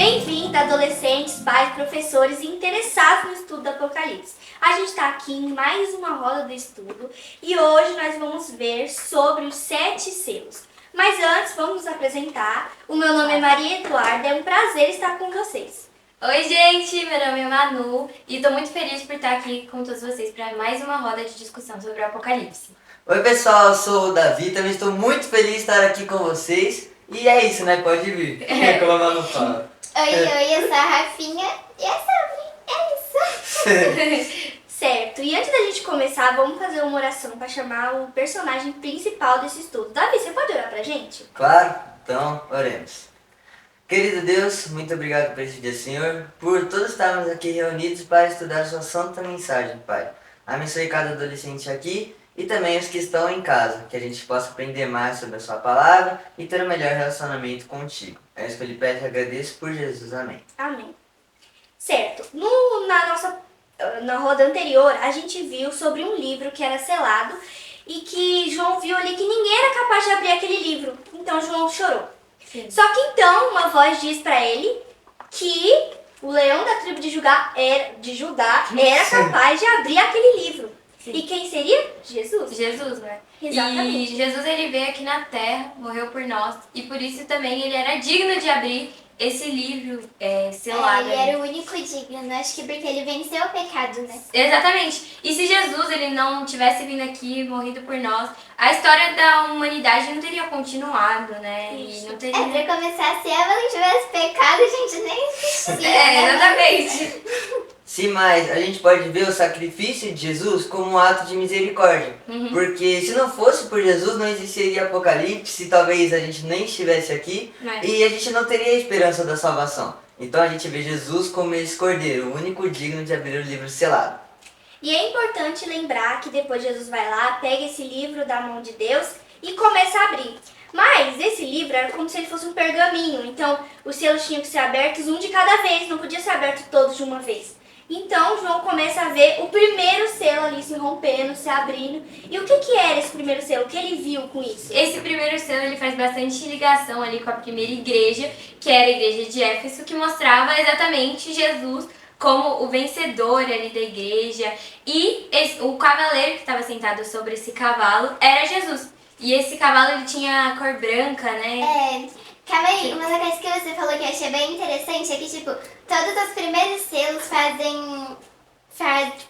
Bem-vindo, adolescentes, pais, professores e interessados no estudo do Apocalipse. A gente está aqui em mais uma roda do estudo e hoje nós vamos ver sobre os 7 selos. Mas antes, vamos nos apresentar. O meu nome é Maria Eduarda, é um prazer estar com vocês. Oi, gente! Meu nome é Manu e estou muito feliz por estar aqui com todos vocês para mais uma roda de discussão sobre o Apocalipse. Oi, pessoal, eu sou o Davi, também estou muito feliz de estar aqui com vocês. E é isso, né? Pode vir. Como a Manu fala. Oi, eu sou a Rafinha e é sobre, isso. Certo, e antes da gente começar, vamos fazer uma oração para chamar o personagem principal desse estudo. Davi, você pode orar pra gente? Claro, então oremos. Querido Deus, muito obrigado por esse dia, Senhor, por todos estarmos aqui reunidos para estudar sua santa mensagem, Pai. Abençoe cada adolescente aqui e também os que estão em casa, que a gente possa aprender mais sobre a sua palavra e ter um melhor relacionamento contigo. É isso que eu lhe peço e agradeço por Jesus. Amém. Amém. Certo, na roda anterior, a gente viu sobre um livro que era selado e que João viu ali que ninguém era capaz de abrir aquele livro. Então João chorou. Sim. Só que então uma voz diz para ele que o leão da tribo de Judá era capaz de abrir aquele livro. Sim. E quem seria? Jesus. Jesus, né? Exatamente. E Jesus, ele veio aqui na Terra, morreu por nós e por isso também ele era digno de abrir esse livro selado. Ele era o único digno, acho que porque ele venceu o pecado, né? Exatamente. E se Jesus ele não tivesse vindo aqui, morrido por nós, a história da humanidade não teria continuado, né? Isso. E não teria... Pra começar, se Eva não tivesse pecado, a gente nem existia. né? Exatamente. Sim, mas a gente pode ver o sacrifício de Jesus como um ato de misericórdia. Porque se não fosse por Jesus, não existiria Apocalipse, talvez a gente nem estivesse aqui e a gente não teria a esperança da salvação. Então a gente vê Jesus como esse cordeiro, o único digno de abrir o livro selado. E é importante lembrar que depois Jesus vai lá, pega esse livro da mão de Deus e começa a abrir. Mas esse livro era como se ele fosse um pergaminho, então os selos tinham que ser abertos um de cada vez, não podia ser aberto todos de uma vez. Então João começa a ver o primeiro selo ali se rompendo, se abrindo. E o que era esse primeiro selo? O que ele viu com isso? Esse primeiro selo ele faz bastante ligação ali com a primeira igreja, que era a igreja de Éfeso, que mostrava exatamente Jesus como o vencedor ali da igreja. E o cavaleiro que estava sentado sobre esse cavalo era Jesus. E esse cavalo ele tinha a cor branca, né? Calma aí, uma das coisas que você falou que eu achei bem interessante é que, tipo, todos os primeiros selos fazem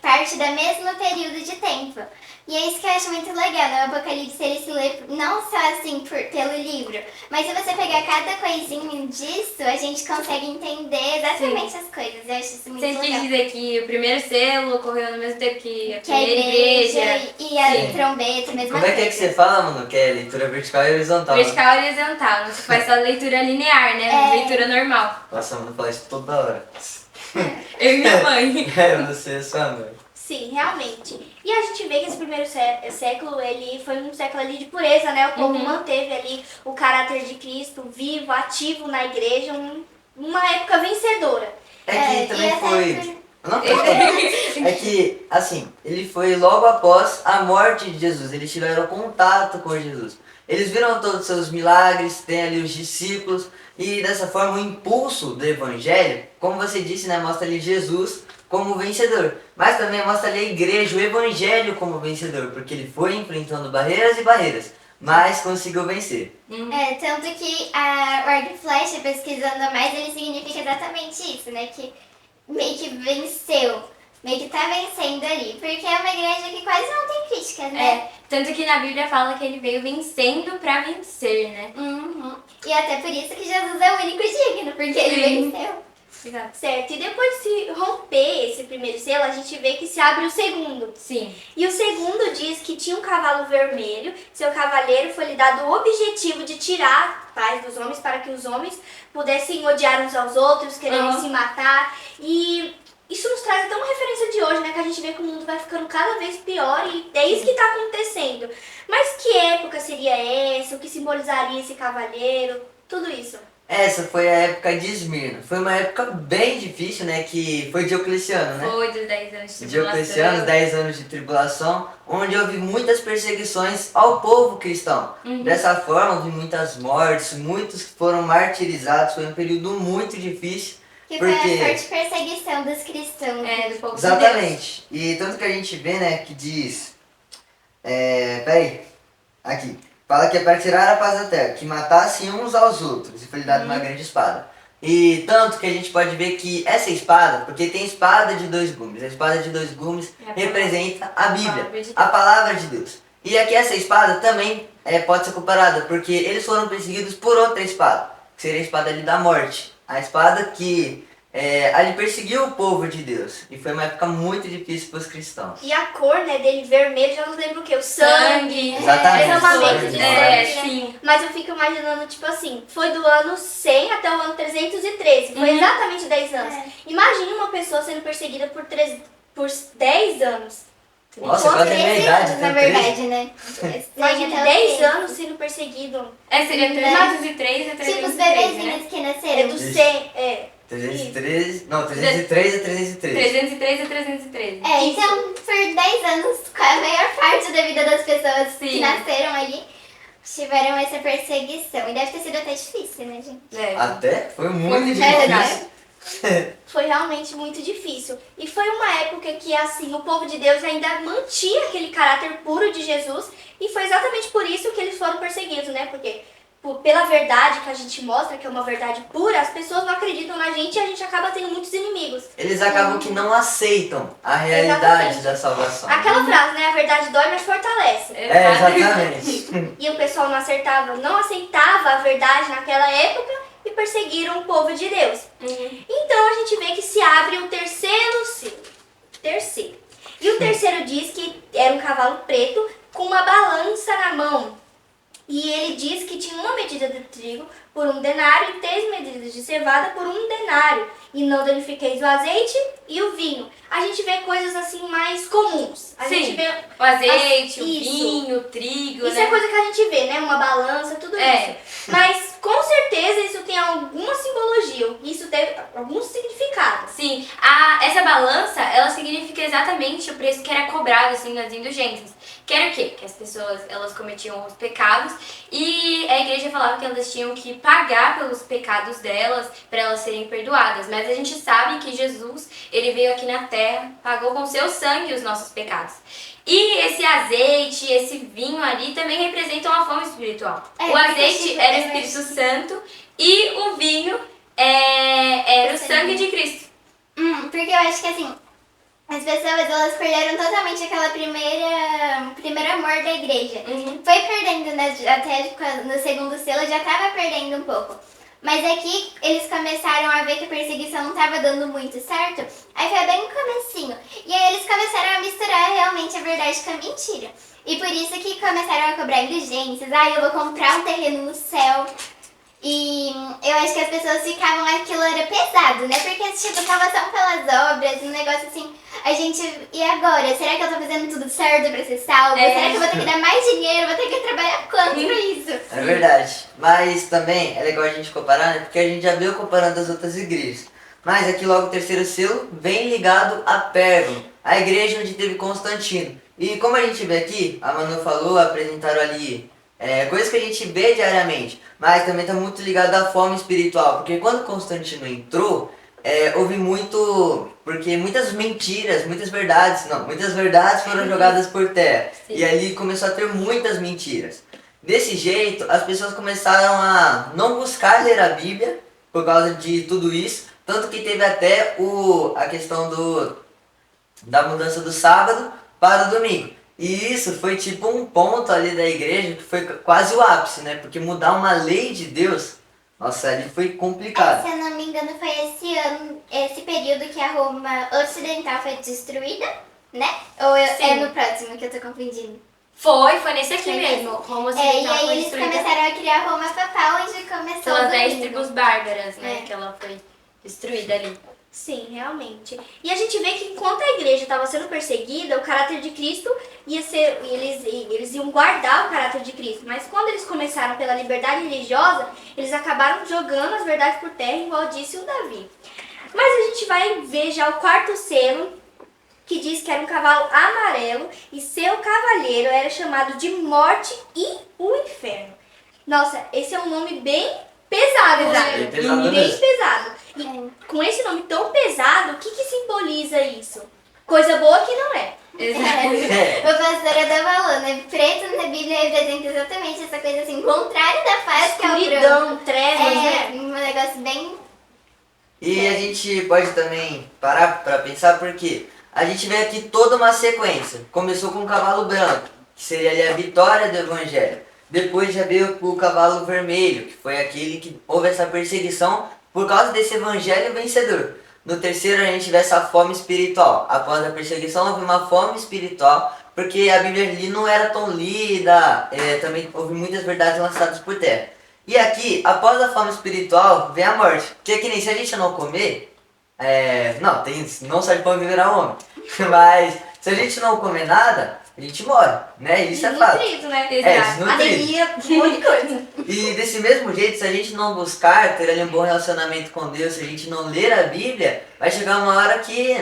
parte do mesmo período de tempo. E é isso que eu acho muito legal, né? O Apocalipse ele se lê não só assim pelo livro, mas se você pegar cada coisinha disso, a gente consegue entender exatamente as coisas. Eu acho isso muito Você legal. quis dizer que o primeiro selo ocorreu no mesmo tempo que a Que a primeira igreja. e a Sim. trombeta, mesma Como é coisa. que você fala, mano? Que é leitura vertical e horizontal. né? Vertical e horizontal, não se faz só leitura linear, né? Leitura normal. Nossa, mano, fala isso toda hora. Eu e minha mãe. É, você é sua mãe. Sim, realmente. E a gente vê que esse primeiro século, ele foi um século ali de pureza, né? O povo manteve ali o caráter de Cristo vivo, ativo na igreja, uma época vencedora. É que e também até foi... Não, é que, assim, ele foi logo após a morte de Jesus. Eles tiveram contato com Jesus. Eles viram todos os seus milagres, tem ali os discípulos. E dessa forma o impulso do evangelho, como você disse, né, mostra ali Jesus como vencedor. Mas também mostra ali a igreja, o evangelho como vencedor. Porque ele foi enfrentando barreiras e barreiras, mas conseguiu vencer. Tanto que a Word Flash, pesquisando mais, ele significa exatamente isso, né? Que meio que venceu, meio que tá vencendo ali. Porque é uma igreja que quase não tem críticas, né? Tanto que na Bíblia fala que ele veio vencendo pra vencer, né? E até por isso que Jesus é o único digno, porque ele venceu. Exato. Certo, e depois de se romper esse primeiro selo, a gente vê que se abre o segundo. Sim. E o segundo diz que tinha um cavalo vermelho, seu cavaleiro foi lhe dado o objetivo de tirar a paz dos homens para que os homens pudessem odiar uns aos outros, quererem se matar. E isso nos traz até uma referência de hoje, né? Que a gente vê que o mundo vai ficando cada vez pior e é isso que está acontecendo. Mas que época seria essa? O que simbolizaria esse cavaleiro? Tudo isso. Essa foi a época de Esmirna. Foi uma época bem difícil, né? Que foi Diocleciano, né? Foi dos 10 anos de Diocleciano, tribulação. 10 anos de tribulação, onde houve muitas perseguições ao povo cristão. Dessa forma, houve muitas mortes, muitos foram martirizados, foi um período muito difícil. Que foi Porque- a forte perseguição dos cristãos. É, do povo de Deus. Exatamente. E tanto que a gente vê, né, que diz... peraí, aqui. Fala que é para tirar a paz da terra, que matassem uns aos outros, e foi lhe dada uma grande espada. E tanto que a gente pode ver que essa espada, porque tem espada de dois gumes, a espada de dois gumes É a representa a Bíblia, palavra de Deus. a palavra de Deus. E aqui essa espada também pode ser comparada, porque eles foram perseguidos por outra espada, que seria a espada ali da morte. A espada que ali perseguiu o povo de Deus. E foi uma época muito difícil para os cristãos. E a cor, né, dele vermelho já nos lembra o quê? O sangue. Exatamente. Derramamento de Sangue. sangue, né? Sim. Mas eu fico imaginando, tipo assim, foi do ano 100 até o ano 313. Foi exatamente 10 anos. Imagine uma pessoa sendo perseguida por 10 anos. Nossa, quase a minha 13 idade, anos, na tem 13. verdade, né? Imagine Tem até 10 os 13. anos sendo perseguido. Seria 303 a 303, Tipo os né? bebezinhos que É nasceram. do Isso. 100, 313, não, 303 a 313. 303 a 313. Então, por 10 anos, a maior parte da vida das pessoas que Sim. nasceram ali tiveram essa perseguição. E deve ter sido até difícil, né, gente? É. Até foi muito Muito difícil. Foi realmente muito difícil. E foi uma época que, assim, o povo de Deus ainda mantinha aquele caráter puro de Jesus. E foi exatamente por isso que eles foram perseguidos, né? Porque pela verdade que a gente mostra, que é uma verdade pura, as pessoas não acreditam na gente e a gente acaba tendo muitos inimigos. Eles acabam que não aceitam a realidade Exatamente. da salvação. Aquela frase, né? A verdade dói, mas fortalece. Exatamente. E o pessoal não aceitava a verdade naquela época e perseguiram o povo de Deus. Então a gente vê que se abre o terceiro selo. Terceiro. E o terceiro diz que era um cavalo preto com uma balança na mão. E ele diz que tinha uma medida de trigo por 1 denário e 3 medidas de cevada por 1 denário. E não danifiqueis o azeite e o vinho. A gente vê coisas assim mais comuns. A gente vê O azeite, o Isso. vinho, o trigo, Isso né? é coisa que a gente vê, né? Uma balança, tudo É. isso. Mas com certeza isso tem alguma simbologia, isso tem algum significado. Sim, essa balança, ela significa exatamente o preço que era cobrado, assim, nas indulgências. Que era o quê? Que as pessoas, elas cometiam os pecados e a igreja falava que elas tinham que pagar pelos pecados delas para elas serem perdoadas. Mas a gente sabe que Jesus, ele veio aqui na terra, pagou com seu sangue os nossos pecados. E esse azeite, esse vinho ali também representam a fome espiritual. É, O porque, azeite tipo, era o eu Espírito Santo e o vinho era o sangue de Cristo. Porque eu acho que assim, as pessoas elas perderam totalmente aquela primeiro amor da igreja. Foi perdendo, né? Até no segundo selo já tava perdendo um pouco. Mas aqui eles começaram a ver que a perseguição não tava dando muito certo. Aí foi bem no comecinho. E aí eles começaram a misturar realmente a verdade com a mentira. E por isso que começaram a cobrar indulgências. Eu vou comprar um terreno no céu. E eu acho que as pessoas ficavam, aquilo era pesado, né? Porque, tipo, salvação pelas obras, um negócio assim, a gente, e agora? Será que eu tô fazendo tudo certo pra ser salvo? Será que eu vou ter que dar mais dinheiro? Vou ter que trabalhar quanto pra isso? É verdade. Mas também é legal a gente comparar, né? Porque a gente já veio comparando as outras igrejas. Mas aqui logo o terceiro selo vem ligado a Pérgamo, a igreja onde teve Constantino. E como a gente vê aqui, a Manu falou, apresentaram ali coisas que a gente vê diariamente, mas também está muito ligado à fome espiritual, porque quando Constantino entrou, houve porque muitas mentiras, muitas verdades foram jogadas por terra, e ali começou a ter muitas mentiras. Desse jeito, as pessoas começaram a não buscar ler a Bíblia, por causa de tudo isso, tanto que teve até a questão da mudança do sábado para o domingo. E isso foi tipo um ponto ali da igreja que foi quase o ápice, né? Porque mudar uma lei de Deus, nossa, ali foi complicado. Se eu não me engano, foi esse período que a Roma Ocidental foi destruída, né? Ou é no próximo que eu tô confundindo? Foi nesse aqui Foi mesmo. Roma E Ocidental aí foi eles destruída começaram a criar Roma Papal, onde começou o pelas 10 domingo. tribos bárbaras, né? É. Que ela foi destruída ali. Sim, realmente. E a gente vê que enquanto a igreja estava sendo perseguida, o caráter de Cristo ia ser. Eles iam guardar o caráter de Cristo. Mas quando eles começaram pela liberdade religiosa, eles acabaram jogando as verdades por terra, igual disse o Davi. Mas a gente vai ver já o quarto selo, que diz que era um cavalo amarelo e seu cavalheiro era chamado de Morte e o Inferno. Nossa, esse é um nome bem pesado, né? Bem pesado Bem mesmo. pesado. E com esse nome tão pesado, o que simboliza isso? Coisa boa que não é. Exato. O pastor eu falando, preto na Bíblia representa exatamente essa coisa assim, contrário da paz que é o branco. Escuridão, trevas, né? Um negócio bem... E a gente pode também parar para pensar porque a gente vê aqui toda uma sequência. Começou com o cavalo branco, que seria ali a vitória do evangelho. Depois já veio o cavalo vermelho, que foi aquele que houve essa perseguição por causa desse evangelho vencedor. No terceiro a gente vê essa fome espiritual. Após a perseguição houve uma fome espiritual, porque a Bíblia ali não era tão lida, também houve muitas verdades lançadas por terra. E aqui, após a fome espiritual, vem a morte. Porque que nem se a gente não comer, não só de pão viverá homem. Mas se a gente não comer nada, a gente morre, né? Isso é fato. Desnutrido, né? Exato. Desnutrido. Anemia, um monte de coisa. E desse mesmo jeito, se a gente não buscar ter ali um bom relacionamento com Deus, se a gente não ler a Bíblia, vai chegar uma hora que,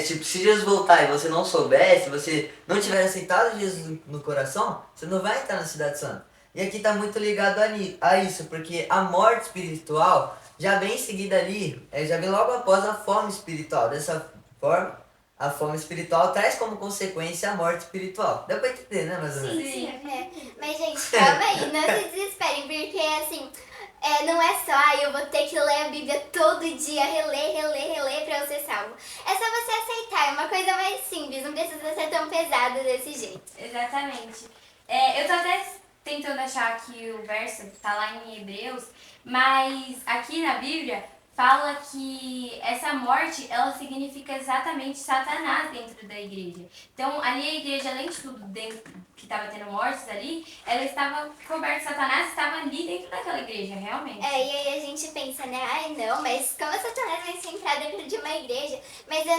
se Jesus voltar e você não souber, se você não tiver aceitado Jesus no coração, você não vai entrar na Cidade Santa. E aqui está muito ligado a isso, porque a morte espiritual já vem em seguida ali, já vem logo após a fome espiritual. Dessa forma, a fome espiritual traz como consequência a morte espiritual. Dá pra entender, né, mais ou menos? Sim. Mas, gente, calma aí, não se desesperem, porque, assim, não é só, eu vou ter que ler a Bíblia todo dia, reler pra eu ser salvo. É só você aceitar, é uma coisa mais simples, não precisa ser tão pesado desse jeito. Exatamente. Eu tô até tentando achar aqui o verso, tá lá em Hebreus, mas aqui na Bíblia fala que essa morte, ela significa exatamente Satanás dentro da igreja. Então, ali a igreja, além de tudo, que estava tendo mortes ali, ela estava coberta, Satanás estava ali dentro daquela igreja, realmente. E aí a gente pensa, né, não, mas como Satanás vai se entrar dentro de uma igreja? Mas é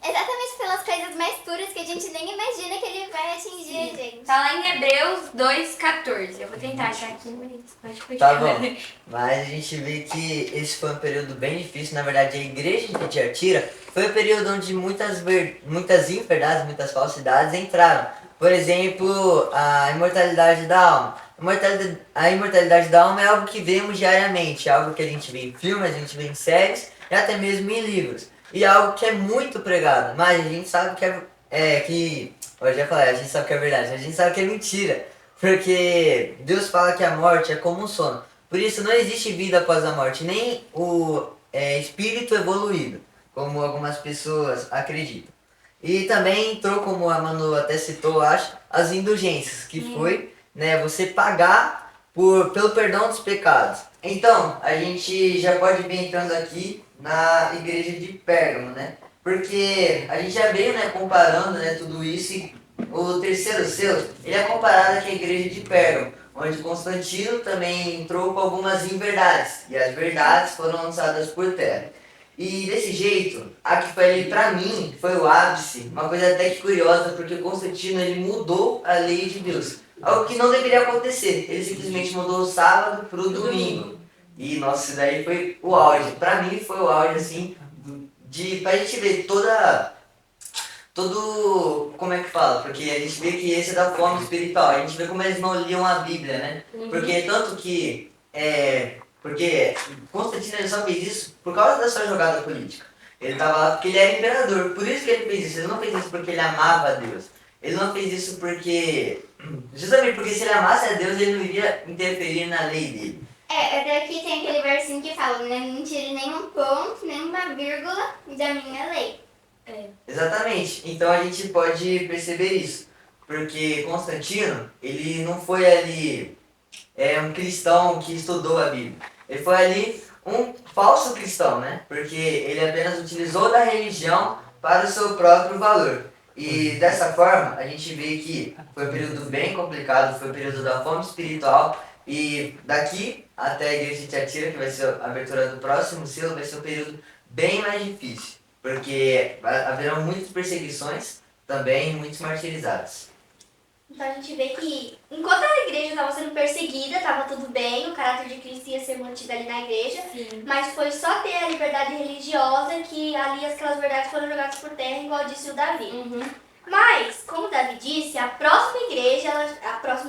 exatamente pelas coisas mais puras que a gente nem imagina que ele vai atingir a gente. Tá lá em Hebreus 2,14. Eu vou tentar achar aqui, mas pode Tá continuar. bom, mas a gente vê que esse foi um período bem difícil. Na verdade, a igreja de Tiatira foi um período onde muitas inverdades, muitas falsidades entraram. Por exemplo, a imortalidade da alma. A imortalidade da alma é algo que vemos diariamente, é algo que a gente vê em filmes, a gente vê em séries e até mesmo em livros. E é algo que é muito pregado, mas a gente sabe que eu já falei, a gente sabe que é verdade, a gente sabe que é mentira. Porque Deus fala que a morte é como um sono. Por isso não existe vida após a morte, nem o espírito evoluído, como algumas pessoas acreditam. E também entrou, como a Manu até citou, acho, as indulgências, que foi, né, você pagar pelo perdão dos pecados. Então, a gente já pode vir entrando aqui na igreja de Pérgamo, né? Porque a gente já veio, né, comparando, né, tudo isso, e o terceiro selo, ele é comparado aqui à igreja de Pérgamo, onde Constantino também entrou com algumas inverdades, e as verdades foram lançadas por terra. E desse jeito, a que foi ali pra mim, foi o ápice, uma coisa até que curiosa, porque Constantino ele mudou a lei de Deus. Algo que não deveria acontecer, ele simplesmente mudou o sábado pro domingo. E nossa, isso daí foi o auge, pra mim foi o auge assim, pra gente ver como é que fala, porque a gente vê que esse é da fome espiritual, a gente vê como eles não liam a Bíblia, né? Porque tanto que, porque Constantino ele só fez isso por causa da sua jogada política. Ele estava lá porque ele era imperador, por isso que ele fez isso. Ele não fez isso porque ele amava a Deus. Ele não fez isso justamente porque se ele amasse a Deus, ele não iria interferir na lei dele. Daqui tem aquele versinho que fala, né, não tire nem um ponto, nem uma vírgula da minha lei. Exatamente, então a gente pode perceber isso, porque Constantino, ele não foi ali um cristão que estudou a Bíblia, ele foi ali um falso cristão, né? Porque ele apenas utilizou da religião para o seu próprio valor. E dessa forma, a gente vê que foi um período bem complicado, foi um período da fome espiritual, E daqui até a igreja de Tiatira, que vai ser a abertura do próximo selo, vai ser um período bem mais difícil, porque haverão muitas perseguições também, muitos martirizados. Então a gente vê que enquanto a igreja estava sendo perseguida, estava tudo bem, o caráter de Cristo ia ser mantido ali na igreja, Sim. mas foi só ter a liberdade religiosa que ali aquelas verdades foram jogadas por terra, igual disse o Davi. Uhum. Mas, como o Davi disse, a próxima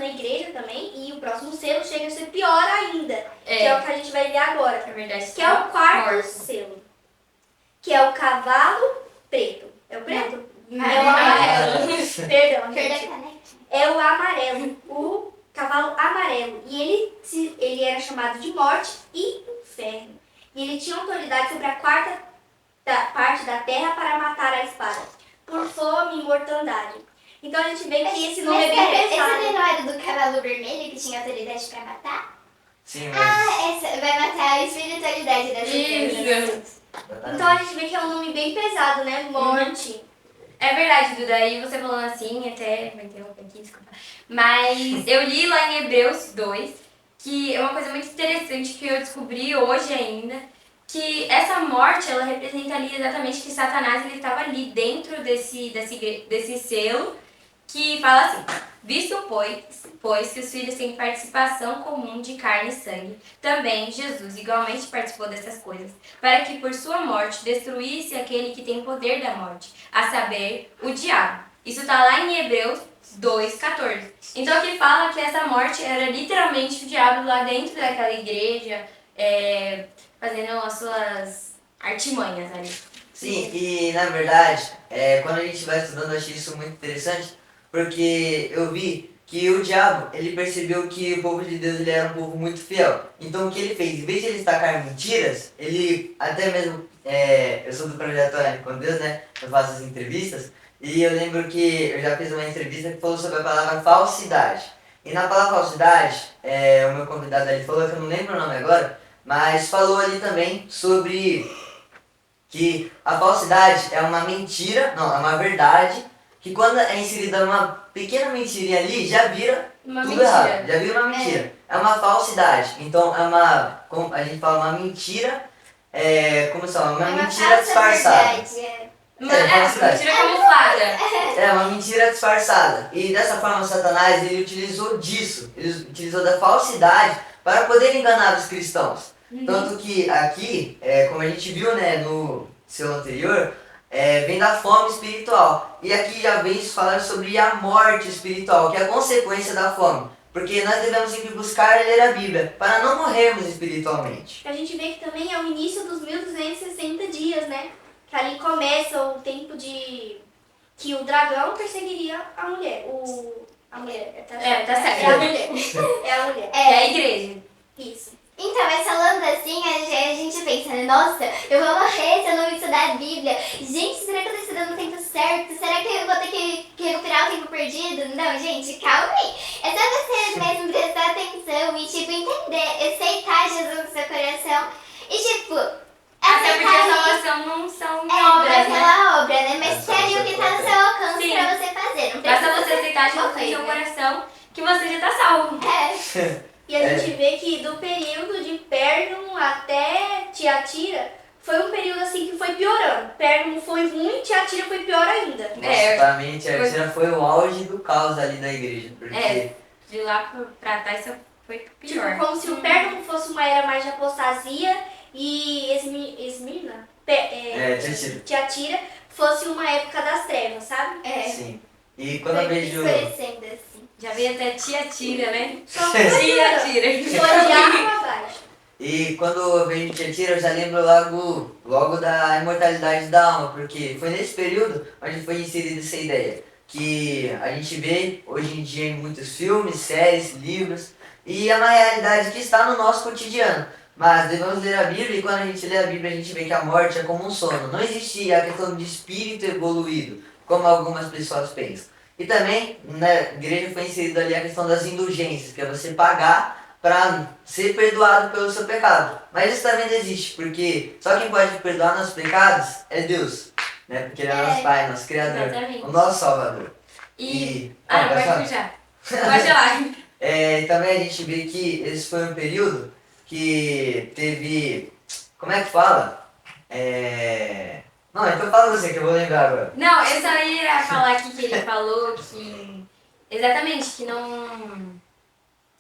igreja também e o próximo selo chega a ser pior ainda, que é o que a gente vai ver agora, É verdade. que é o quarto Morto. selo, que é o cavalo preto. É o preto? Não, É o amarelo. Perdão, Perda a gente. caneca. É o amarelo, o cavalo amarelo. E ele era chamado de morte e inferno. E ele tinha autoridade sobre a quarta parte da terra para matar a espada, por fome e mortandade. Então a gente vê que esse nome é bem Esse pesado. não era do cavalo vermelho que tinha autoridade pra matar? Sim, mas... Ah, essa vai matar a espiritualidade dessas coisas. Isso. Então a gente vê que é um nome bem pesado, né? Morte. É verdade, Duda. E você falando assim, até vai interromper aqui, desculpa. Mas eu li lá em Hebreus 2, que é uma coisa muito interessante que eu descobri hoje ainda, que essa morte, ela representa ali exatamente que Satanás ele estava ali dentro desse selo, que fala assim: visto pois que os filhos têm participação comum de carne e sangue, também Jesus igualmente participou dessas coisas, para que por sua morte destruísse aquele que tem poder da morte, a saber, o diabo. Isso está lá em Hebreus 2,14. Então aqui fala que essa morte era literalmente o diabo lá dentro daquela igreja, fazendo as suas artimanhas ali. Sim, e na verdade, quando a gente vai estudando, eu achei isso muito interessante, porque eu vi que o diabo, ele percebeu que o povo de Deus ele era um povo muito fiel. Então o que ele fez? Em vez de ele destacar mentiras, ele até mesmo, eu sou do projeto Ânimo com Deus, né? Eu faço as entrevistas, e eu lembro que eu já fiz uma entrevista que falou sobre a palavra falsidade. E na palavra falsidade, o meu convidado ali falou, que eu não lembro o nome agora, mas falou ali também sobre que a falsidade é uma mentira, não, é uma verdade, que quando é inserida uma pequena mentirinha ali, já vira Uma tudo mentira. errado, já vira uma mentira. É uma falsidade, então é uma, como a gente fala, uma mentira, como se chama? Uma mentira falsa disfarçada. verdade, falsidade. Mentira camuflada. É uma mentira disfarçada. E dessa forma Satanás ele utilizou disso, ele utilizou da falsidade para poder enganar os cristãos. Tanto que aqui, como a gente viu, né, no seu anterior, vem da fome espiritual. E aqui já vem falar sobre a morte espiritual, que é a consequência da fome. Porque nós devemos sempre buscar ler a Bíblia, para não morrermos espiritualmente. A gente vê que também é o início dos 1260 dias, né? Que ali começa o tempo de que o dragão perseguiria a mulher. A mulher, tá certo? Tá certo. É a mulher. É a mulher. É a igreja. Isso. Então, mas falando assim, a gente pensa, né? Nossa, eu vou morrer se eu não estudar a Bíblia. Gente, será que eu tô estudando no tempo certo? Será que eu vou ter que recuperar o tempo perdido? Não, gente, calma aí. É só você mesmo prestar atenção e, tipo, entender, aceitar Jesus no seu coração. E, tipo, Até porque a aceitar salvação não são obras, obras, né? pela obra, né? Mas É tem só o que você tá no seu alcance Sim. pra você fazer. Não Basta precisa você aceitar Jesus no morrer, seu né? coração que você já tá salvo. E a gente vê que do período de Pérgamo até Tiatira foi um período assim que foi piorando. Pérgamo foi ruim, Tiatira foi pior ainda. Exatamente, a Tiatira foi o auge do caos ali da igreja. Porque De lá pra trás só foi pior. Tipo, como se o Pérgamo fosse uma era mais de apostasia e Esmirna, Tiatira. Tiatira, fosse uma época das trevas, sabe? Sim. E quando eu Foi vejo... escurecendo assim. Já veio até Tiatira, né? Só foi piorando. Tiatira. Foi de água abaixo. E quando eu vejo Tiatira, eu já lembro logo da imortalidade da alma, porque foi nesse período onde foi inserida essa ideia, que a gente vê hoje em dia em muitos filmes, séries, livros, e é uma realidade que está no nosso cotidiano. Mas devemos ler a Bíblia, e quando a gente lê a Bíblia, a gente vê que a morte é como um sono. Não existe a questão de espírito evoluído, como algumas pessoas pensam. E também na igreja foi inserida ali a questão das indulgências, que é você pagar para ser perdoado pelo seu pecado. Mas isso também não existe, porque só quem pode perdoar nossos pecados é Deus, né? Porque Ele é nosso Pai, nosso Criador, Exatamente. o nosso Salvador. E... Pode pode falar. puxar. Pode lá. E também a gente vê que esse foi um período que teve. Como é que fala? Não, então fala você que eu vou lembrar agora. Não, eu só ia falar aqui que ele falou que. Exatamente, que não.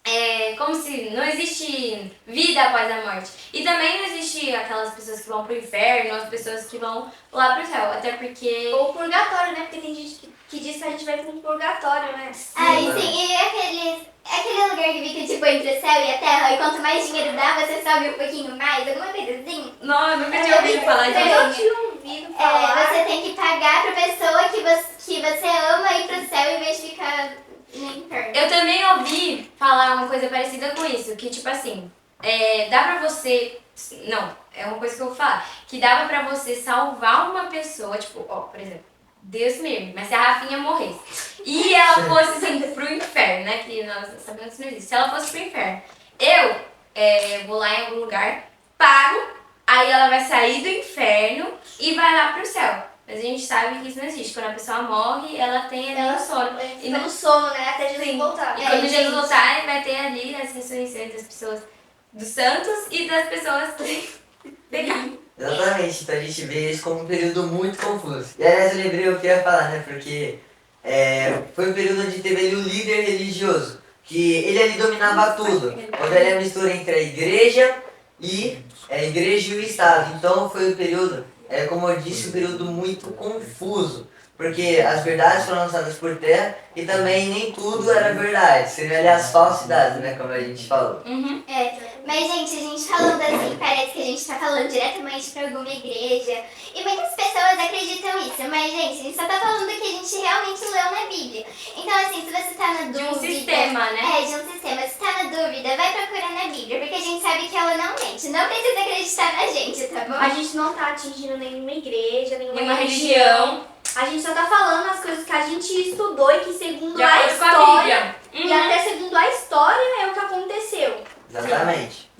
É como se não existe vida após a morte. E também não existe aquelas pessoas que vão pro inferno, as pessoas que vão lá pro céu. Até porque. Ou purgatório, né? Porque tem gente que diz que a gente vai pra um purgatório, né? Aí sim, e aquele lugar que fica tipo entre o céu e a terra, e quanto mais dinheiro dá, você sobe um pouquinho mais, alguma coisa assim? Não, eu nunca tinha ouvido falar disso. Eu tinha ouvido falar. Você tem que pagar pra pessoa que você ama ir pro céu em vez de ficar no inferno. Eu também ouvi falar uma coisa parecida com isso, que tipo assim, dá pra você. Não, é uma coisa que eu vou falar. Que dava pra você salvar uma pessoa, tipo, ó, por exemplo, Deus mesmo, mas se a Rafinha morresse e ela fosse assim pro inferno, né? Que nós sabemos que não existe. Se ela fosse pro inferno, eu vou lá em algum lugar, pago, aí ela vai sair do inferno e vai lá pro céu. Mas a gente sabe que isso não existe. Quando a pessoa morre, ela tem ali um sono. E no sono, né? Até Jesus Sim. voltar. E quando Jesus voltar, vai ter ali as ressurreições das pessoas, dos santos e das pessoas pecadas. Exatamente, então a gente vê isso como um período muito confuso. E aliás, eu lembrei o que eu ia falar, né? Porque foi um período onde teve ali o líder religioso, que ele ali dominava tudo. Onde ele é a mistura entre a igreja e o Estado. Então foi um período, como eu disse, um período muito confuso. Porque as verdades foram lançadas por terra e também nem tudo era verdade. Seriam ali as falsidades, né? Como a gente falou. Uhum. Mas gente, a gente falando assim, parece que a gente tá falando diretamente pra alguma igreja. E muitas pessoas acreditam isso, mas gente, a gente só tá falando do que a gente realmente leu na Bíblia. Então assim, se você tá na dúvida... De um sistema, né? De um sistema. Se tá na dúvida, vai procurar na Bíblia, porque a gente sabe que ela não mente. Não precisa acreditar na gente, tá bom? A gente não tá atingindo nenhuma igreja, nenhuma Nenhuma religião. religião. A gente só tá falando as coisas que a gente estudou e que segundo De a acordo com a história... Bíblia. E até segundo a história é o que aconteceu. Exatamente.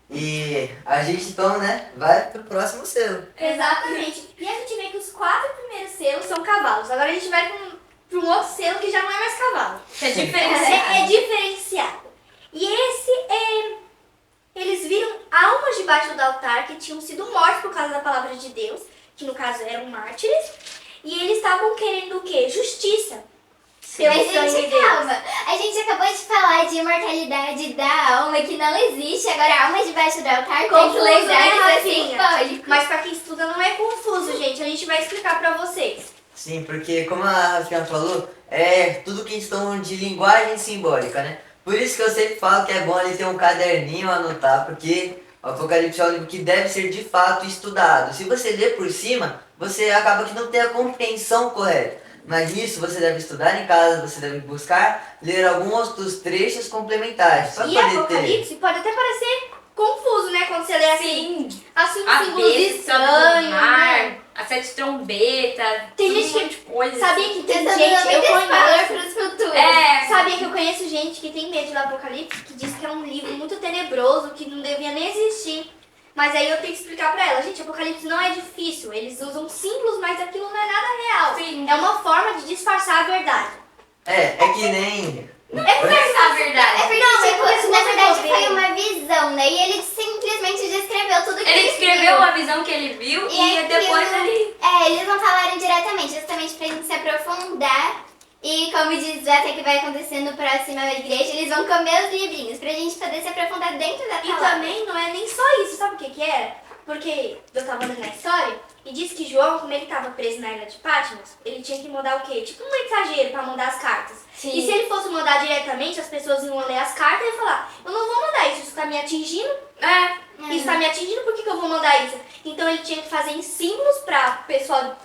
E a gente então, né, vai pro próximo selo. Exatamente. E a gente vê que os 4 primeiros selos são cavalos. Agora a gente vai pra um outro selo que já não é mais cavalo. Que é diferenciado. É diferenciado. E eles viram almas debaixo do altar que tinham sido mortos por causa da palavra de Deus, que no caso eram mártires, e eles estavam querendo o quê? Justiça. Pelo Mas sangue gente, deles. calma. A gente acabou de falar de imortalidade da alma que não existe. Agora a alma debaixo do altar, tem que Confuso, lembrar né, que isso é Rafinha? simbólico. Mas pra quem estuda não é confuso, gente. A gente vai explicar pra vocês. Sim, porque como a Rafinha falou, tudo questão de linguagem simbólica, né? Por isso que eu sempre falo que é bom ali ter um caderninho, anotar, porque o Apocalipse é um livro que deve ser de fato estudado. Se você ler por cima, você acaba que não tem a compreensão correta. Mas nisso você deve estudar em casa, você deve buscar ler alguns outros trechos complementares. Só E poder ter. Apocalipse pode até parecer confuso, né? Quando você lê assim, assim A símbolos besta do estranhos, mar, né? as 7 trombetas, Tem tudo gente um monte de coisa. Sabia que tem Eu tô gente, dando eu muito spoiler conheço. pros futuros. Sabia que eu conheço gente que tem medo do Apocalipse, que diz que é um livro muito tenebroso, que não devia nem existir. Mas aí eu tenho que explicar pra ela, gente, Apocalipse não é difícil. Eles usam símbolos, mas aquilo não é nada real. Sim. É uma forma de disfarçar a verdade. É que nem. É conversar a verdade. É porque, Não, é tipo, porque se na você verdade for ver- foi uma visão, né? E ele simplesmente descreveu tudo que Ele ele descreveu viu. a visão que ele viu e aquilo- depois ele... eles não falaram diretamente, justamente pra gente se aprofundar. E como diz até que vai acontecer no próximo igreja, eles vão comer os livrinhos, pra gente poder se aprofundar dentro da E palavra. também não é nem só isso, sabe o que que era? Porque eu tava lendo a história e disse que João, como ele tava preso na ilha de Patmos, ele tinha que mandar o quê? Tipo um mensageiro pra mandar as cartas. Sim. E se ele fosse mandar diretamente, as pessoas iam ler as cartas e falar, eu não vou mandar isso tá me atingindo, isso tá me atingindo, por que que eu vou mandar isso? Então ele tinha que fazer em símbolos pra pessoal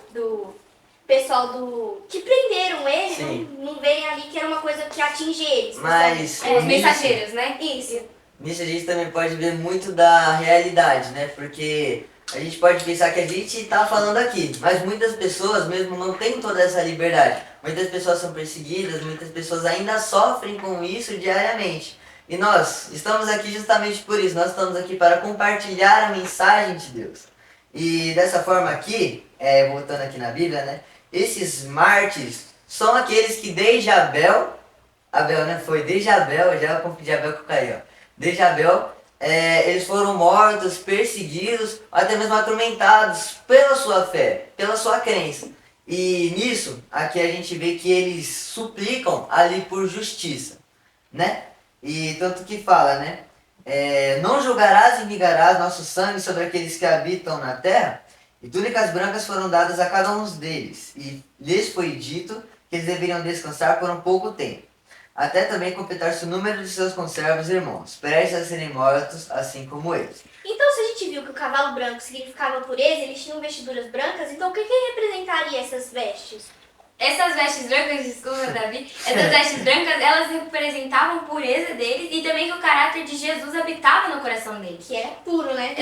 que prenderam ele, Sim. não verem ali que era uma coisa que atinge eles. Mas Os mensageiros, né? Isso. nisso a gente também pode ver muito da realidade, né? Porque a gente pode pensar que a gente tá falando aqui, mas muitas pessoas mesmo não têm toda essa liberdade. Muitas pessoas são perseguidas, muitas pessoas ainda sofrem com isso diariamente. E nós estamos aqui justamente por isso, nós estamos aqui para compartilhar a mensagem de Deus. E dessa forma aqui, voltando aqui na Bíblia, né? Esses mártires são aqueles que desde Abel Abel, né? Foi desde Abel, já eu confundi Abel com Caim, ó. Desde Abel, eles foram mortos, perseguidos, até mesmo atormentados pela sua fé, pela sua crença. E nisso, aqui a gente vê que eles suplicam ali por justiça, né? E tanto que fala, né? Não julgarás e vingarás nosso sangue sobre aqueles que habitam na terra, e túnicas brancas foram dadas a cada um deles, e lhes foi dito que eles deveriam descansar por um pouco tempo, até também completar-se o número de seus conservos irmãos, prestes a serem mortos, assim como eles. Então, se a gente viu que o cavalo branco significava pureza, eles tinham vestiduras brancas, então o que representaria essas vestes? Essas vestes brancas, desculpa, Davi, essas vestes brancas, elas representavam a pureza deles e também que o caráter de Jesus habitava no coração deles. Que era puro, né?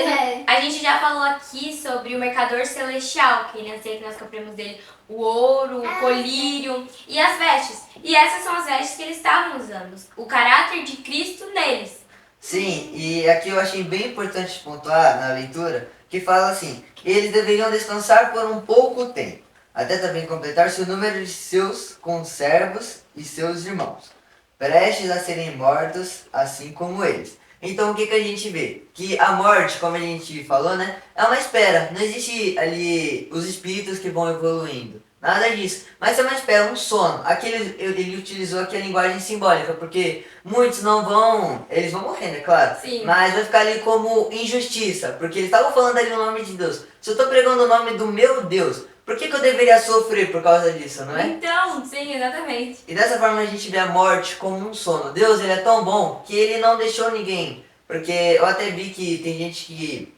A gente já falou aqui sobre o mercador celestial, que nem sei que nós compramos dele o ouro, o colírio e as vestes. E essas são as vestes que eles estavam usando, o caráter de Cristo neles. Sim, e aqui eu achei bem importante pontuar na leitura, que fala assim, eles deveriam descansar por um pouco tempo, até também completar-se o número de seus conservos e seus irmãos, prestes a serem mortos, assim como eles. Então o que a gente vê? Que a morte, como a gente falou, né, é uma espera. Não existe ali os espíritos que vão evoluindo. Nada disso. Mas é uma espera, um sono. Aqui ele utilizou aqui a linguagem simbólica, porque muitos não vão... Eles vão morrer, né? Claro. Sim. Mas vai ficar ali como injustiça, porque eles estavam falando ali o nome de Deus. Se eu estou pregando o nome do meu Deus, por que eu deveria sofrer por causa disso, não é? Então, sim, exatamente. E dessa forma a gente vê a morte como um sono. Deus, ele é tão bom que ele não deixou ninguém. Porque eu até vi que tem gente que,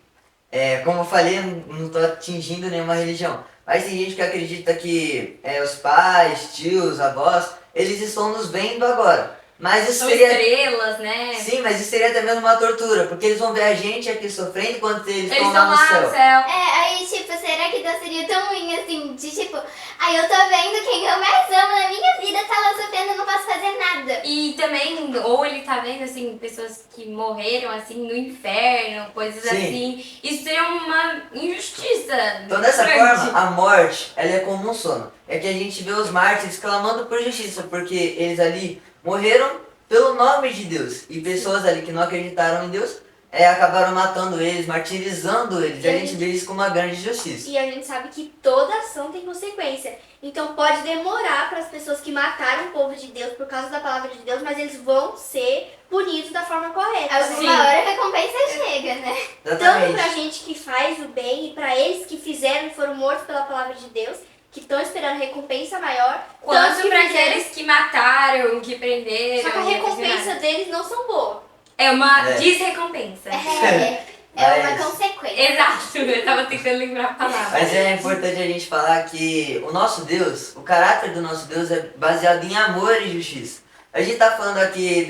como eu falei, não estou atingindo nenhuma religião. Mas tem gente que acredita que os pais, tios, avós, eles estão nos vendo agora. Mas isso São seria... estrelas, né? Sim, mas isso seria até mesmo uma tortura, porque eles vão ver a gente aqui sofrendo enquanto eles estão lá estão no céu. Aí, tipo, será que Deus seria tão ruim assim, de tipo, eu tô vendo quem eu mais amo na minha vida tá lá sofrendo, eu não posso fazer nada. E também, ou ele tá vendo, assim, pessoas que morreram, assim, no inferno, coisas Sim. assim. Isso seria uma injustiça. Então dessa grande. forma, a morte, ela é como um sono. É que a gente vê os mártires clamando por justiça, porque eles ali morreram pelo nome de Deus. E pessoas ali que não acreditaram em Deus, acabaram matando eles, martirizando eles. E a gente vê isso como uma grande justiça. E a gente sabe que toda ação tem consequência. Então pode demorar para as pessoas que mataram o povo de Deus por causa da palavra de Deus, mas eles vão ser punidos da forma correta. Alguma hora a recompensa chega, né? Tanto Exatamente. pra gente que faz o bem e pra eles que fizeram e foram mortos pela palavra de Deus, que estão esperando recompensa maior, Quanto tanto que pra fizeram- aqueles que mataram, que prenderam. Só que a e recompensa assassinaram. deles não são boas. É uma É. desrecompensa. É uma Mas- consequência. Exato, eu tava tentando lembrar a palavra. Mas é importante a gente falar que o nosso Deus, o caráter do nosso Deus é baseado em amor e justiça. A gente tá falando aqui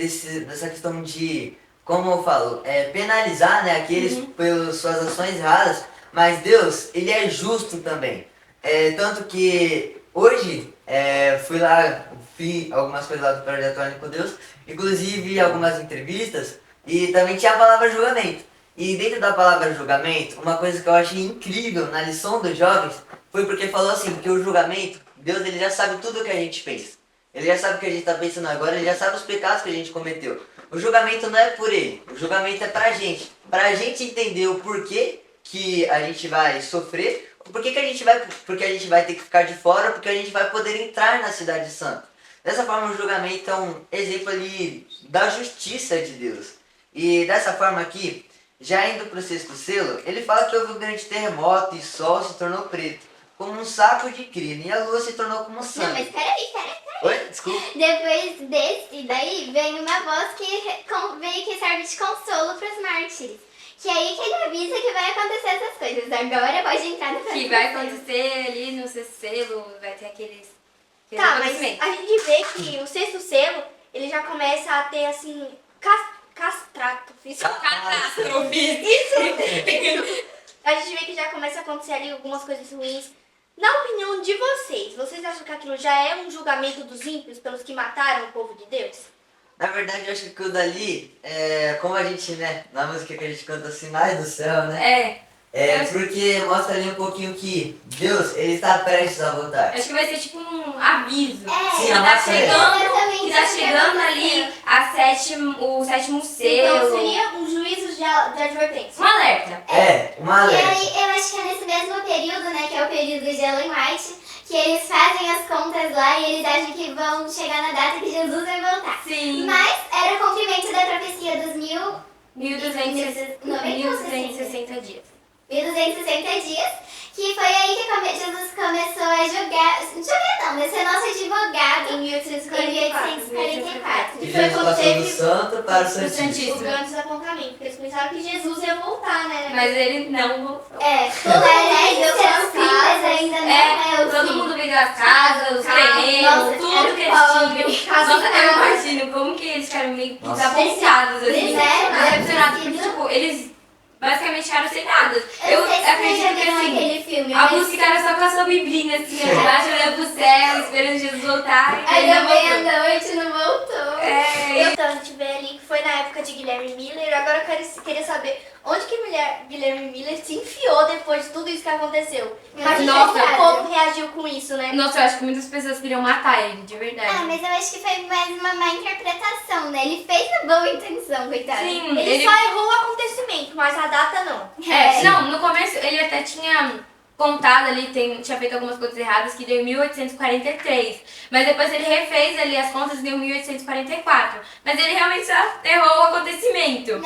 dessa questão de, como eu falo, penalizar, né, aqueles pelas suas ações erradas, mas Deus, ele é justo também. Tanto que hoje fui lá, vi algumas coisas lá do Projeto Olhando com Deus, inclusive algumas entrevistas, e também tinha a palavra julgamento. E dentro da palavra julgamento, uma coisa que eu achei incrível na lição dos jovens foi porque falou assim, que o julgamento, Deus ele já sabe tudo o que a gente fez. Ele já sabe o que a gente está pensando agora, ele já sabe os pecados que a gente cometeu. O julgamento não é por ele, o julgamento é pra gente entender o porquê que a gente vai sofrer, porque a gente vai ter que ficar de fora, porque a gente vai poder entrar na cidade santa. Dessa forma o julgamento é um exemplo ali da justiça de Deus. E dessa forma aqui, já indo para o sexto selo, ele fala que houve um grande terremoto e o sol se tornou preto, como um saco de crina, e a lua se tornou como Não, sangue. mas peraí. Oi? Desculpa. Depois desse, daí vem uma voz que serve de consolo pros mártires. Que é aí que ele avisa que vai acontecer essas coisas. Agora pode entrar no Que vai acontecer ali no sexto selo, vai ter aqueles Tá, mas acontecimentos. a gente vê que o sexto selo, ele já começa a ter, assim, castrato físico. Catástrofe. Isso! A gente vê que já começa a acontecer ali algumas coisas ruins. Na opinião de vocês acham que aquilo já é um julgamento dos ímpios pelos que mataram o povo de Deus? Na verdade, eu acho que aquilo dali, como a gente, né, na música que a gente canta, Sinais do Céu, né? Porque mostra ali um pouquinho que Deus, ele está prestes a voltar. Acho que vai ser tipo um aviso. Sim, que a tá massa é. chegando, Exatamente que tá chegando ali o sétimo Então selo. seria um juízo de advertência. Um alerta. Uma E alerta. aí, eu acho que é nesse mesmo período, né, que é o período de Ellen White, que eles fazem as contas lá e eles acham que vão chegar na data que Jesus vai voltar. Sim. Mas era cumprimento da profecia dos 1260 dias. 1260 dias, que foi aí que Jesus começou a julgar não, mas ser nosso advogado Em em 1844. E E foi Jesus quando passou do teve santo para o Pro santíssimo. Santíssimo. O grande desapontamento, porque eles pensaram que Jesus ia voltar, né? Mas ele não voltou. todo mundo seus filhos ainda não é o Todo fim. mundo vendeu as casas, os Nossa, terrenos, tudo era que eles pobre, tinham. casa Nossa, eu pobre. imagino como que eles ficaram meio Nossa. desapontados, assim. Eles eram, Decepcionados, porque, né? tipo, eles basicamente ficaram sem nada. Eu Eu não sei se você já acredito que, viu assim, aquele filme, alguns mas ficaram só com a sua biblinha, assim, embaixo, olhando pro céu, esperando Jesus voltar, e ainda ainda bem voltou. à noite não voltou. Então, a gente vê ali que foi na época de Guilherme Miller. Agora eu queria saber onde que Guilherme Miller se enfiou depois de tudo isso que aconteceu. Imagina Nossa. como o povo reagiu com isso, né? Nossa, eu acho que muitas pessoas queriam matar ele, de verdade. Mas eu acho que foi mais uma má interpretação, né? Ele fez a boa intenção, coitado. Sim, Ele só errou o acontecimento, mas a data não. Não, no começo ele até tinha contado ali, tinha feito algumas coisas erradas que deu em 1843. Mas depois ele refez ali as contas e deu em 1844. Mas ele realmente só errou o acontecimento.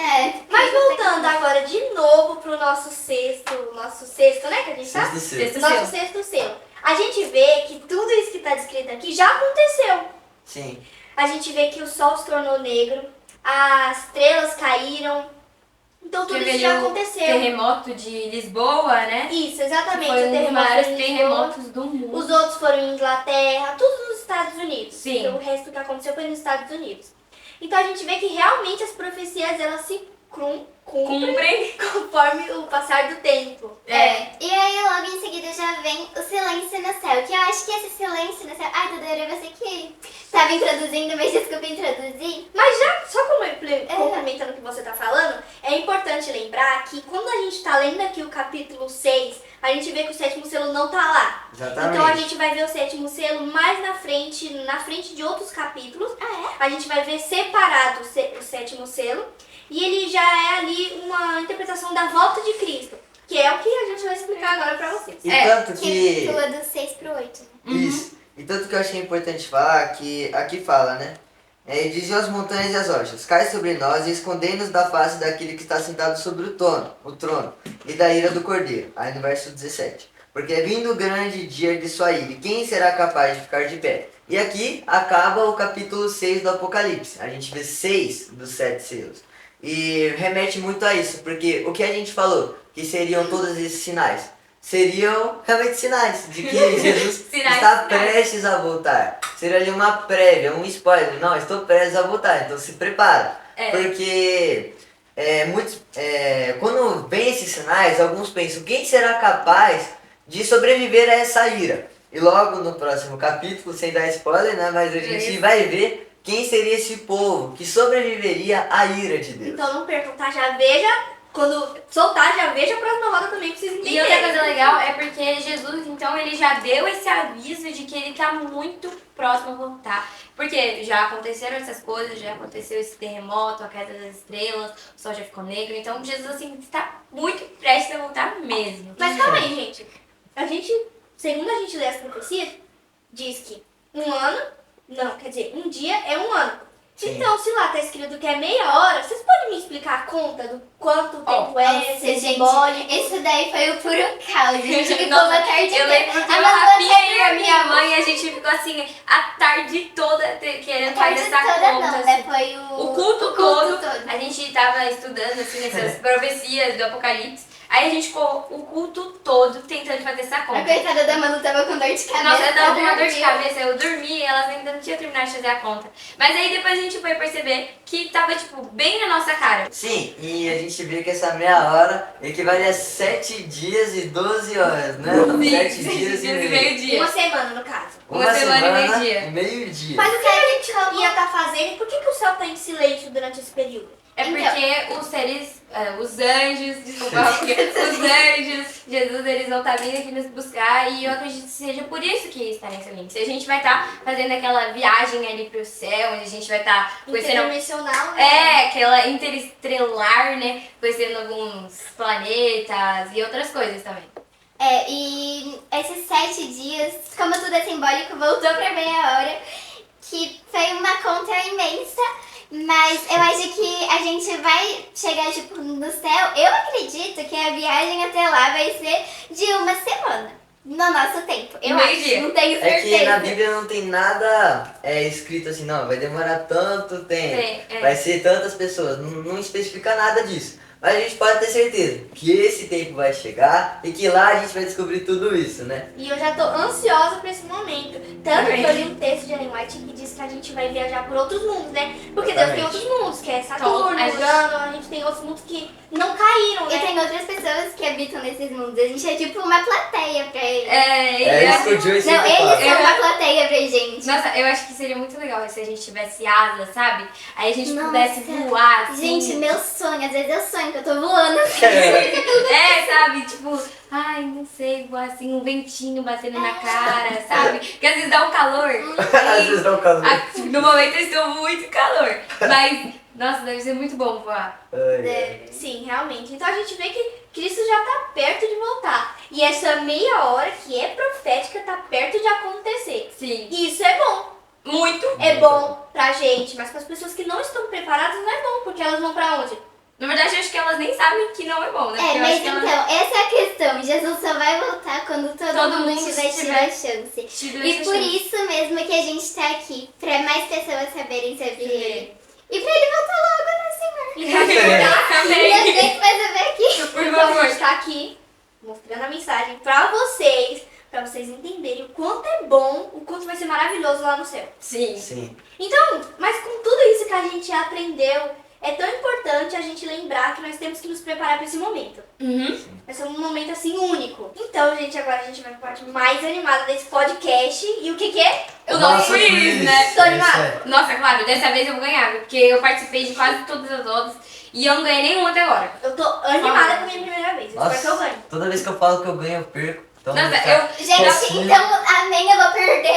Mas voltando agora de novo pro nosso sexto, né, que a gente tá? Sexto selo. Sexto Nosso selo. sexto selo. A gente vê que tudo isso que tá descrito aqui já aconteceu. Sim. A gente vê que o sol se tornou negro, as estrelas caíram. Então tudo Teve isso ali já o aconteceu. terremoto de Lisboa, né? Isso, exatamente. Foi o um dos terremoto maiores em Lisboa. terremotos do mundo. Os outros foram em Inglaterra, tudo nos Estados Unidos. Sim. Então, o resto que aconteceu foi nos Estados Unidos. Então a gente vê que realmente as profecias elas se cumprem conforme o passar do tempo. E aí logo em seguida já vem o silêncio no céu, que eu acho que esse silêncio no céu... Ai, Dodora, você que estava introduzindo, mas desculpa introduzir. Mas já, só complementando o que você está falando, é importante lembrar que quando a gente está lendo aqui o capítulo 6, a gente vê que o sétimo selo não está lá. Exatamente. Então a gente vai ver o sétimo selo mais na frente de outros capítulos. A gente vai ver separado o sétimo selo. E ele já é ali uma interpretação da volta de Cristo, que é o que a gente vai explicar agora pra vocês. E tanto Que que... pula do 6 pro 8. Isso. E tanto que eu achei importante falar que aqui fala, né? Diziam as montanhas e as rochas, cai sobre nós e escondei-nos da face daquele que está sentado sobre o trono, e da ira do cordeiro. Aí no verso 17. Porque é vindo o grande dia de sua ira, e quem será capaz de ficar de pé? E aqui acaba o capítulo 6 do Apocalipse. A gente vê 6 dos 7 selos. E remete muito a isso, porque o que a gente falou, que seriam todos esses sinais, seriam realmente sinais de que Jesus está prestes a voltar. Seria ali uma prévia, um spoiler. Não, estou prestes a voltar, então se prepara. Porque quando vem esses sinais, alguns pensam, quem será capaz de sobreviver a essa ira? E logo no próximo capítulo, sem dar spoiler, né, mas a gente vai ver quem seria esse povo que sobreviveria à ira de Deus. Então não percam, tá? Já veja, quando soltar, já veja a próxima roda também pra vocês entenderem. E outra coisa legal é porque Jesus, então, ele já deu esse aviso de que ele tá muito próximo a voltar. Porque já aconteceram essas coisas, já aconteceu esse terremoto, a queda das estrelas, o sol já ficou negro. Então Jesus, assim, está muito prestes a voltar mesmo. Mas calma aí, gente. Segundo a gente lê as profecias, diz que um dia é um ano. Sim. Então, se lá tá escrito que é meia hora, vocês podem me explicar a conta do quanto tempo Nossa, se é gente, simbólico? isso daí foi o puro caos. A gente ficou uma tarde Eu lembro que A o Manu Rafinha até e a minha dormiu. mãe, a gente ficou assim, a tarde toda querendo fazer tarde essa toda conta. não, assim. né? Foi O culto todo, a gente tava estudando assim, essas profecias do Apocalipse. Aí a gente ficou o culto todo tentando fazer essa A conta. coitada da Manu tava com dor de cabeça. Nossa, eu tava com uma dor de dormiu. cabeça, eu dormi e elas ainda não tinham terminado de fazer a conta. Mas aí depois a gente foi perceber que tava, tipo, bem na nossa cara. Sim, e a gente viu que essa meia hora equivale a 7 dias e 12 horas, né? 7 dias e meio. meio-dia. Uma semana, no caso. Uma semana e meio-dia. e meio-dia. Mas o que a gente ia estar fazendo e por que o céu tá em silêncio durante esse período? É Então. porque os seres, os anjos, desculpa, porque os anjos, Jesus, eles vão estar vindo aqui nos buscar e eu acredito que seja por isso que está nesse link. Se a gente vai estar fazendo aquela viagem ali pro céu, onde a gente vai estar conhecendo... Interdimensional, né? É, aquela interestelar, né? Conhecendo alguns planetas e outras coisas também. E esses 7 dias, como tudo é simbólico, voltou pra meia hora, que foi uma conta imensa, mas eu acho que a gente vai chegar, tipo, no céu. Eu acredito que a viagem até lá vai ser de uma semana, no nosso tempo. Eu Meio acho, dia. não tenho É certeza. que na Bíblia não tem nada escrito assim, não, vai demorar tanto tempo, vai ser tantas pessoas, não especifica nada disso. Mas a gente pode ter certeza que esse tempo vai chegar e que lá a gente vai descobrir tudo isso, né? E eu já tô ansiosa pra esse momento. Tanto que eu li um texto de Ellen White que diz que a gente vai viajar por outros mundos, né? Porque Deus tem outros mundos, que é Saturno, Então, Urano, a gente tem outros mundos que não caíram, E né? tem outras pessoas que habitam nesses mundos. A gente é tipo uma plateia pra eles. É isso que o Joey Não, sempre eles fala. são uma plateia pra gente. Nossa, eu acho que seria muito legal se a gente tivesse asas, sabe? Aí a gente Nossa. pudesse voar, assim. Gente, meu sonho, às vezes eu sonho que eu tô voando. É, sabe? Tipo, ai, não sei, voar assim, um ventinho batendo na cara, sabe? Porque às vezes dá um calor. Às vezes dá um calor. No momento eu estou muito calor. Mas, nossa, deve ser muito bom voar. Sim, realmente. Então a gente vê que Cristo já tá perto de voltar. E essa meia hora que é profética tá perto de acontecer. Sim. E isso é bom. Muito. É bom pra gente, mas para as pessoas que não estão preparadas não é bom, porque elas vão pra onde? Na verdade, eu acho que elas nem sabem que não é bom, né? É, Porque eu mas acho que então, elas essa é a questão. Jesus só vai voltar quando todo mundo tiver tido a chance. tido E essa por chance. isso mesmo que a gente tá aqui, pra mais pessoas saberem sobre ele. E pra ele voltar logo, né, Senhor? E pra divulgar E a Também. gente vai saber aqui. Por Então a favor. gente tá aqui mostrando a mensagem pra vocês entenderem o quanto é bom, o quanto vai ser maravilhoso lá no céu. Sim. Sim. Então, mas com tudo isso que a gente aprendeu, é tão importante a gente lembrar que nós temos que nos preparar para esse momento. Uhum. Vai ser um momento assim único. Então, gente, agora a gente vai pra parte mais animada desse podcast. E o que que é? O nosso quiz, né? Tô animada. Nossa, claro, dessa vez eu vou ganhar, porque eu participei de quase todas as outras e eu não ganhei nenhuma até agora. Eu tô animada com a minha primeira vez. Eu espero que eu ganhe. Toda vez que eu falo que eu ganho, eu perco. Então, Nossa, tá- eu... Gente, Possível. então amém, eu vou perder.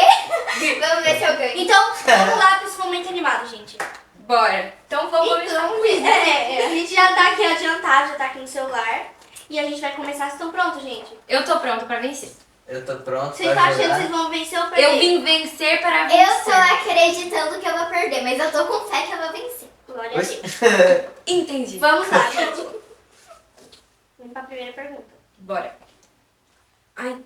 Vamos ver se eu ganho. Então, vamos lá pra esse momento animado, gente. Bora. Então vamos começar com isso. A gente já tá aqui adiantado, já tá aqui no celular. E a gente vai começar. Vocês estão prontos, gente? Eu tô pronta pra vencer. Eu tô pronto Vocês pra estão achando que jogar. vocês vão vencer ou perder? Eu vim vencer para Eu vencer. tô acreditando que eu vou perder, mas eu tô com fé que eu vou vencer. Glória a Oi? Deus. Entendi. Vamos lá, gente. Vamos pra primeira pergunta. Bora. Ai,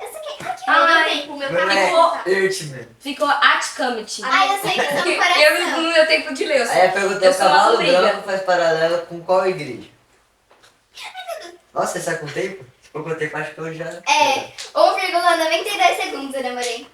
Eu sei que... Ai, que Ai, Ai, meu tempo, meu Não tempo. é Irtman. ficou Atcomity. Ai, eu sei que eu tô no coração. Eu no meu tempo de ler. Aí eu perguntei, Eu o sou uma cavalo lombriga. branco faz paralela com qual igreja? Nossa, você está com tempo? Se for com tempo, acho que eu já... É, 1,92 segundos eu demorei.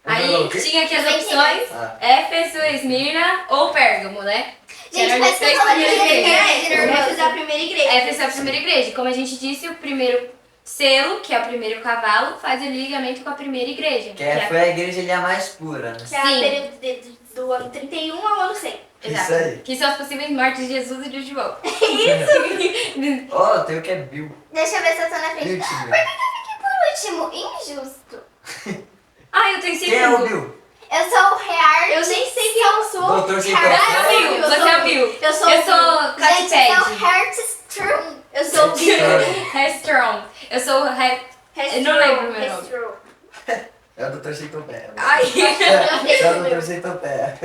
Aí tinha aqui as opções: Ah. Éfeso, Esmirna ou Pérgamo, né? Que Gente, eram mas as três você falou de primeiras igrejas. igreja. Éfeso é a primeira igreja. Éfeso é a primeira igreja. E como a gente disse, o primeiro selo, que é o primeiro cavalo, faz o ligamento com a primeira igreja. Foi a igreja ali a mais pura, né? Que é Sim. a período do ano 31 ao ano 100. Exato. Isso aí. Que são as possíveis mortes de Jesus e de volta. Ó, tem o que é Bill. Deixa eu ver se eu tô na frente. Irtman. Por que eu fiquei por último? Injusto. Ah, eu tenho Quem é o segundo. Bill? Eu sou o Rear. Eu nem sei quem eu sou. Doutor sem Caralho, Ah, é o Bill. Eu Você sou é o o Bill. Eu sou Eu o sou Gente, eu sou o Catiped. Heartstrom. Eu sou o Bill. Headstrong. Eu sou o Eu não lembro o meu nome. É o Doutor Centopeia. Ai. É o Doutor Centopeia.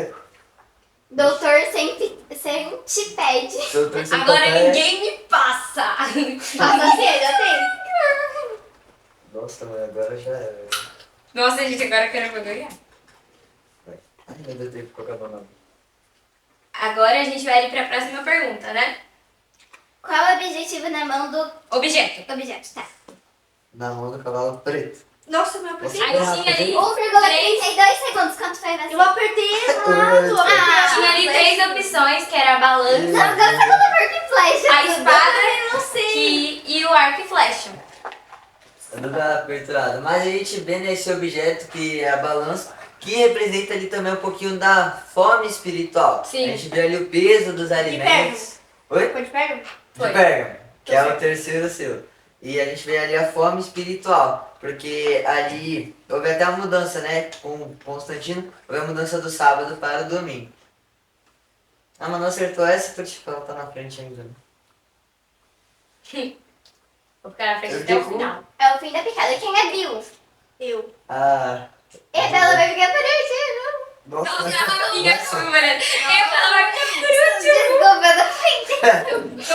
Doutor Centipede. Doutor Centopeia. Agora ninguém me passa. Passa cedo, já tem. Nossa, mas agora já era. Nossa, gente, agora eu quero ver ganhar. Ai, meu Deus, tempo, qual que é o meu nome? Agora a gente vai ali pra próxima pergunta, né? Qual é o objetivo na mão do Objeto. objeto? Tá. Na mão do cavalo preto. Nossa, eu apertei. Aí tinha ali 1,32 segundos. Quanto foi você? Eu apertei errado. eu apertei Tinha ali errado. 3 opções, que era a balança, Não, não foi quando eu e flecha. a espada Ai, não sei. e o arco e flecha. Eu não dá aperturado. Mas a gente vê nesse objeto que é a balança, que representa ali também um pouquinho da fome espiritual. Sim. A gente vê ali o peso dos alimentos. Oi? Foi de Pérgamo? Foi. De Pérgamo, que é o terceiro selo. E a gente vê ali a fome espiritual, porque ali houve até uma mudança, né? Com Constantino, houve a mudança do sábado para o domingo. Ah, mas não acertou essa, tô te falando, tá na frente ainda. Né? Vou ficar na frente Eu até o digo- final. É o fim da picada. Quem é Bill? Eu. Ah. E a Bela vai ficar por último. Nossa, Nossa, nossa. ela fica comemorando. Ela vai ficar por último. Desculpa, eu não fui.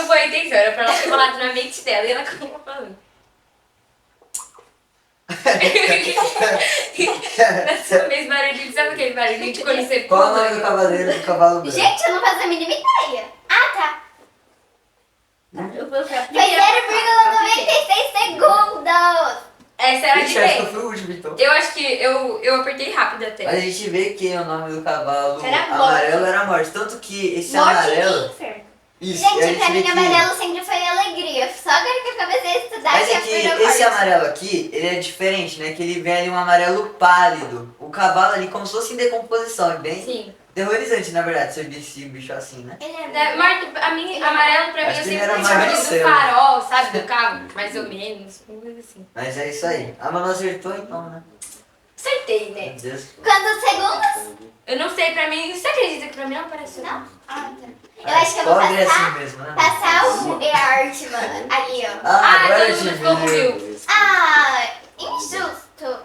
Não foi a intenção, era pra ela ter falado na mente dela e ela acabou falando. Na sua vez, barulhinho, sabe aquele barulhinho de quando você Qual o pula? nome do cavaleiro do cavalo branco? Gente, eu não faço a mínima ideia. Ah, tá. Eu fui a Foi primeira. 0,96 segundos. Essa era a Ixi, acho que eu direita. fui o último então. Eu acho que eu apertei rápido até. Mas a gente vê que o nome do cavalo Era morte. amarelo era morte. Tanto que esse Morte amarelo. e inferno. Isso, e a Gente, pra vê mim que- amarelo sempre foi alegria. Só agora que eu comecei a estudar Mas que é eu que fui no esse corte. amarelo aqui, ele é diferente, né? Que ele vem ali um amarelo pálido. O cavalo ali como se fosse em decomposição. É bem Sim. terrorizante, na verdade, você ver esse bicho assim, né? Ele é É, Marco, a mim, amarelo pra mim Acho eu que ele sempre era fui mais do céu. farol, sabe? Do carro, mais ou menos. Uma coisa assim. Mas é isso aí. Ah, mas não acertou então, né? Acertei, né? Meu Deus. Quantos segundos? Eu não sei, pra mim. Você acredita que pra mim não apareceu? Não? Ah, tá. Eu acho que eu vou Pobre é passar, assim mesmo, né? passar o arte, mano. Ali, ó. Ah, agora eu todo te mundo ficou com vi. mil. Ah, injusto.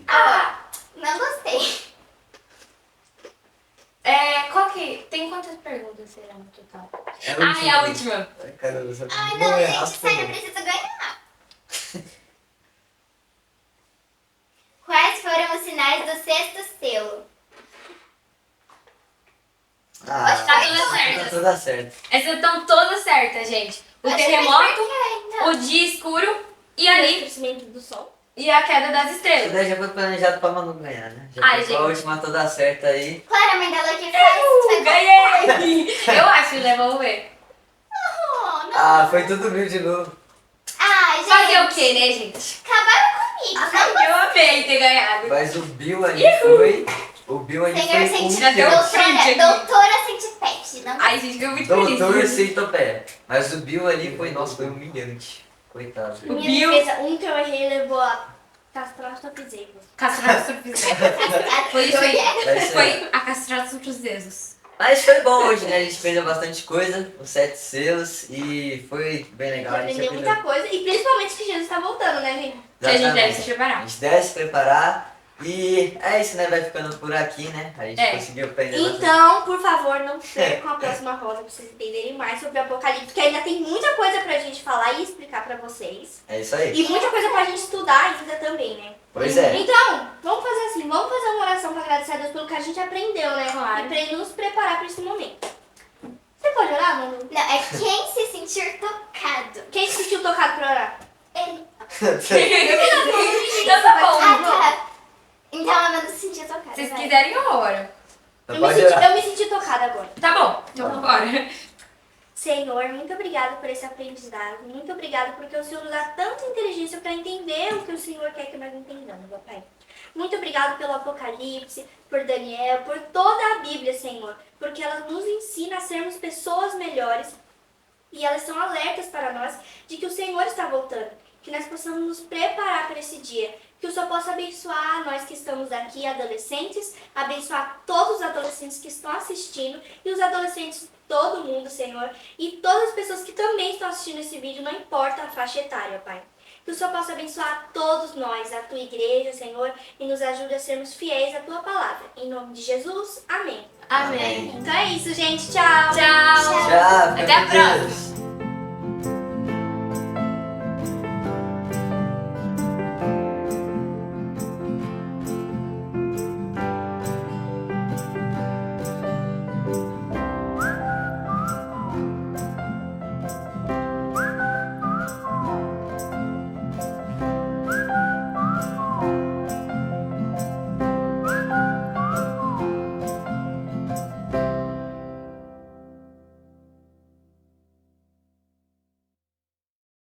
Ah, não gostei. Qual que. Tem quantas perguntas será no total? É Ah, e a última. Ai, caramba, eu sabia. Ai, Vou não, errar, gente, por sério, eu favor. preciso ganhar. Quais foram os sinais do sexto selo? Ah, Tá tudo certo. tá tudo certo. Essas estão todas certas, gente. O Oxe, terremoto, mas por quê, então? o dia escuro e O ali. crescimento do sol. E a queda das Isso estrelas. daí já foi planejado pra Manu ganhar, né? Já Ai, foi a gente. última toda certa aí. Claro, a mãe dela que faz. Foi Ganhei! Eu acho, né? Vamos ver. Oh, não. Ah, foi tudo mil de novo. Ai, gente. Fazer o quê, né, gente? Acabaram comigo. Não Eu amei ter ganhado. Mas o Bill ali Ihul. foi. O Bill ali Senhor foi Centipede. deu humilhante. print aqui. Doutora Centipede. Não Ai, gente, fiquei muito Doutor feliz. Centopeia. Mas o Bill ali foi, nossa, foi humilhante. Coitado. O Minha Bill. defesa, um que eu errei levou a castrato bezerro. Castrato sobre os dedos. Foi isso aí. É isso aí. Foi a castrato sobre os dedos. Mas foi bom hoje, né? A gente aprendeu bastante coisa, os 7 selos, e foi bem legal. A gente Aprendeu muita coisa. E principalmente que Jesus tá voltando, né, gente? Que a gente deve Exatamente. se A preparar. gente deve se preparar. E é isso, né? Vai ficando por aqui, né? A gente É. conseguiu aprender bastante. Então, por favor, não percam a próxima rosa pra vocês entenderem mais sobre o Apocalipse, porque ainda tem muita coisa pra gente falar e explicar pra vocês. É isso aí. E muita coisa pra gente estudar ainda também, né? Pois é. Então, vamos fazer assim, vamos fazer uma oração pra agradecer a Deus pelo que a gente aprendeu, né? Claro. E pra ele nos preparar pra esse momento. Você pode orar, Manu? Não, é quem se sentir tocado. Quem se sentiu tocado pra orar? Ele. Então tá bom. Ah, tá. Então a Amanda se sentia tocada. Se vocês vai. quiserem, eu oro. Então pode orar. Eu me senti tocada agora. Tá bom, então bora. Senhor, muito obrigado por esse aprendizado. Muito obrigado porque o Senhor nos dá tanta inteligência para entender o que o Senhor quer que nós entendamos, meu Pai. Muito obrigado pelo Apocalipse, por Daniel, por toda a Bíblia, Senhor. Porque ela nos ensina a sermos pessoas melhores e elas são alertas para nós de que o Senhor está voltando. Que nós possamos nos preparar para esse dia. Que o Senhor possa abençoar nós que estamos aqui, adolescentes, abençoar todos os adolescentes que estão assistindo e os adolescentes de todo mundo, Senhor, e todas as pessoas que também estão assistindo esse vídeo, não importa a faixa etária, Pai. Que o Senhor possa abençoar todos nós, a Tua igreja, Senhor, e nos ajude a sermos fiéis à Tua palavra. Em nome de Jesus, amém. Amém. Então é isso, gente. Tchau. Tchau. Tchau. Até a fica com próxima. Deus.